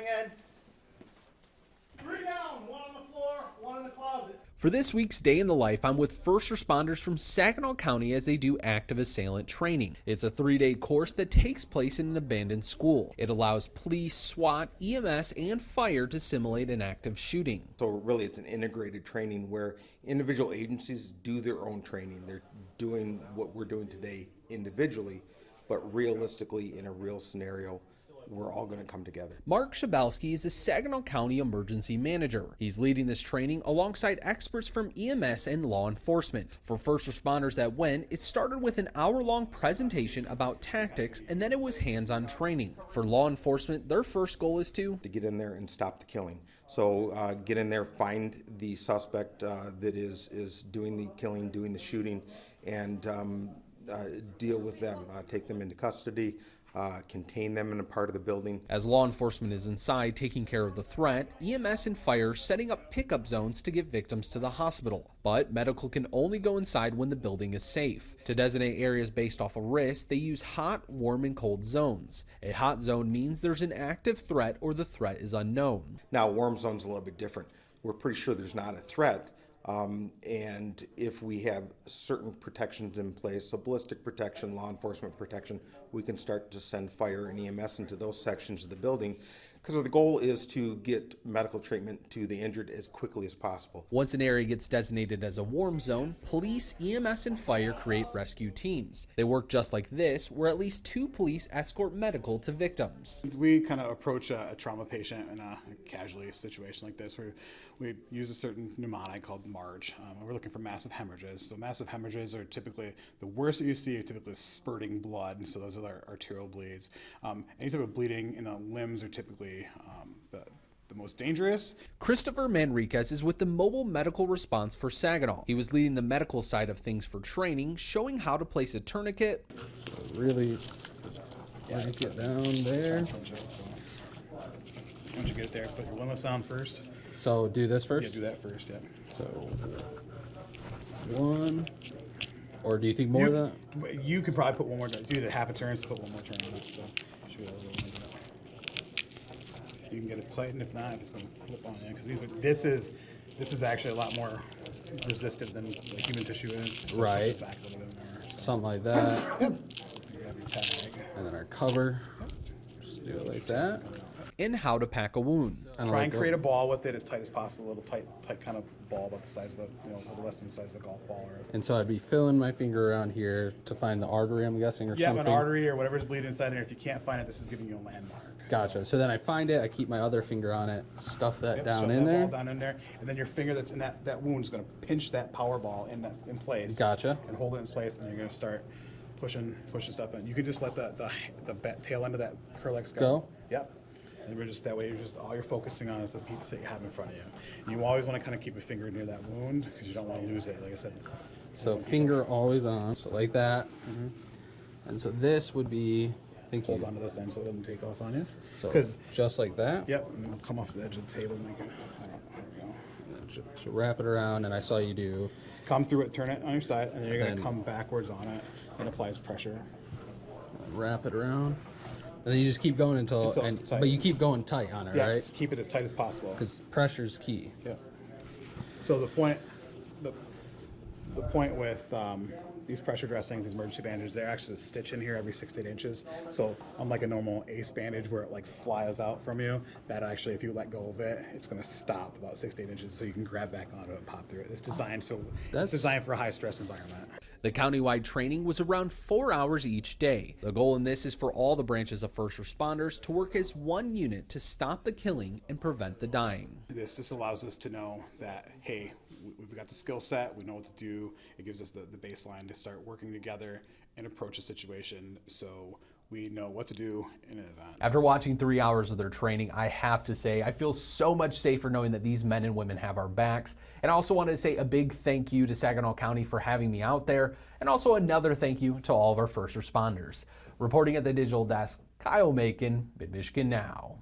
coming in. 3 down, 1 on the floor, 1 in the closet. For this week's Day in the Life, I'm with first responders from Saginaw County as they do active assailant training. It's a 3-day course that takes place in an abandoned school. It allows police, SWAT, EMS, and fire to simulate an active shooting. So really it's an integrated training where individual agencies do their own training. They're doing what we're doing today individually, but realistically in a real scenario, we're all going to come together. Mark Shabalski is the Saginaw County Emergency Manager. He's leading this training alongside experts from EMS and law enforcement. For first responders that went, it started with an hour-long presentation about tactics, and then it was hands-on training. For law enforcement, their first goal is to get in there and stop the killing. So get in there, find the suspect that is doing the killing, doing the shooting, and deal with them, take them into custody, contain them in a part of the building. As law enforcement is inside taking care of the threat, EMS and fire setting up pickup zones to get victims to the hospital. But medical can only go inside when the building is safe. To designate areas based off of risk, they use hot, warm, and cold zones. A hot zone means there's an active threat or the threat is unknown. Now, warm zone's a little bit different. We're pretty sure there's not a threat. And if we have certain protections in place, so ballistic protection, law enforcement protection, we can start to send fire and EMS into those sections of the building, because the goal is to get medical treatment to the injured as quickly as possible. Once an area gets designated as a warm zone, police, EMS, and fire create rescue teams. They work just like this, where at least 2 police escort medical to victims. We kind of approach a trauma patient in a casualty situation like this, where we use a certain mnemonic called MARCH. We're looking for massive hemorrhages. So massive hemorrhages are typically, the worst that you see are typically spurting blood, so those are our arterial bleeds. Any type of bleeding in the limbs are typically the most dangerous. Christopher Manriquez is with the Mobile Medical Response for Saginaw. He was leading the medical side of things for training, showing how to place a tourniquet. Really yank it down there. Once you get it there, put your windlass on first. So do this first? Yeah, do that first, yeah. So 1, or do you think more than that? You can probably put one more, do the half a turn, so put one more turn on it. So should be able to you can get it tightened. If not, if it's going to flip on you, because this is actually a lot more resistant than the human tissue is. So right. Back a little bit more. Something like that. Yep. You grab your tag. And then our cover. Just do it like that. And how to pack a wound. Try and create a ball with it as tight as possible. A little tight kind of ball about the size of a, a little less than the size of a golf ball. And so I'd be filling my finger around here to find the artery, I'm guessing, or something. Yeah, an artery or whatever's bleeding inside there. If you can't find it, this is giving you a landmark. Gotcha. So then I find it, I keep my other finger on it, stuff that down in that there. ball down in there, and then your finger that's in that wound is going to pinch that power ball in place. Gotcha. And hold it in place, and you're going to start pushing stuff in. You can just let the tail end of that Curlex go. Yep. And we're just that way. All you're focusing on is the piece that you have in front of you. And you always want to kind of keep a finger near that wound because you don't want to lose it. Like I said. So finger always on, so like that. And so this would be. Hold on to this end so it doesn't take off on you. So just like that. Yep. And it'll come off the edge of the table and make it. There we go. Just wrap it around, and I saw you do. Come through it, turn it on your side, and then you're going to come backwards on it and applies pressure. Wrap it around. And then you just keep going until it's tight. But you keep going tight on it, yeah, right? Keep it as tight as possible. Because pressure's key. Yeah. So the point with these pressure dressings, these emergency bandages, they're actually a stitch in here every 6 to 8 inches. So unlike a normal ACE bandage where it like flies out from you, that actually, if you let go of it, it's going to stop about 6 to 8 inches, so you can grab back onto it and pop through it. It's designed for a high stress environment. The countywide training was around 4 hours each day. The goal in this is for all the branches of first responders to work as one unit to stop the killing and prevent the dying. This allows us to know that, hey, we've got the skill set, we know what to do. It gives us the baseline to start working together and approach a situation so we know what to do in an event. After watching 3 hours of their training, I have to say I feel so much safer knowing that these men and women have our backs. And I also wanted to say a big thank you to Saginaw County for having me out there, and also another thank you to all of our first responders. Reporting at the digital desk, Kyle Makin, Mid-MichiganNow.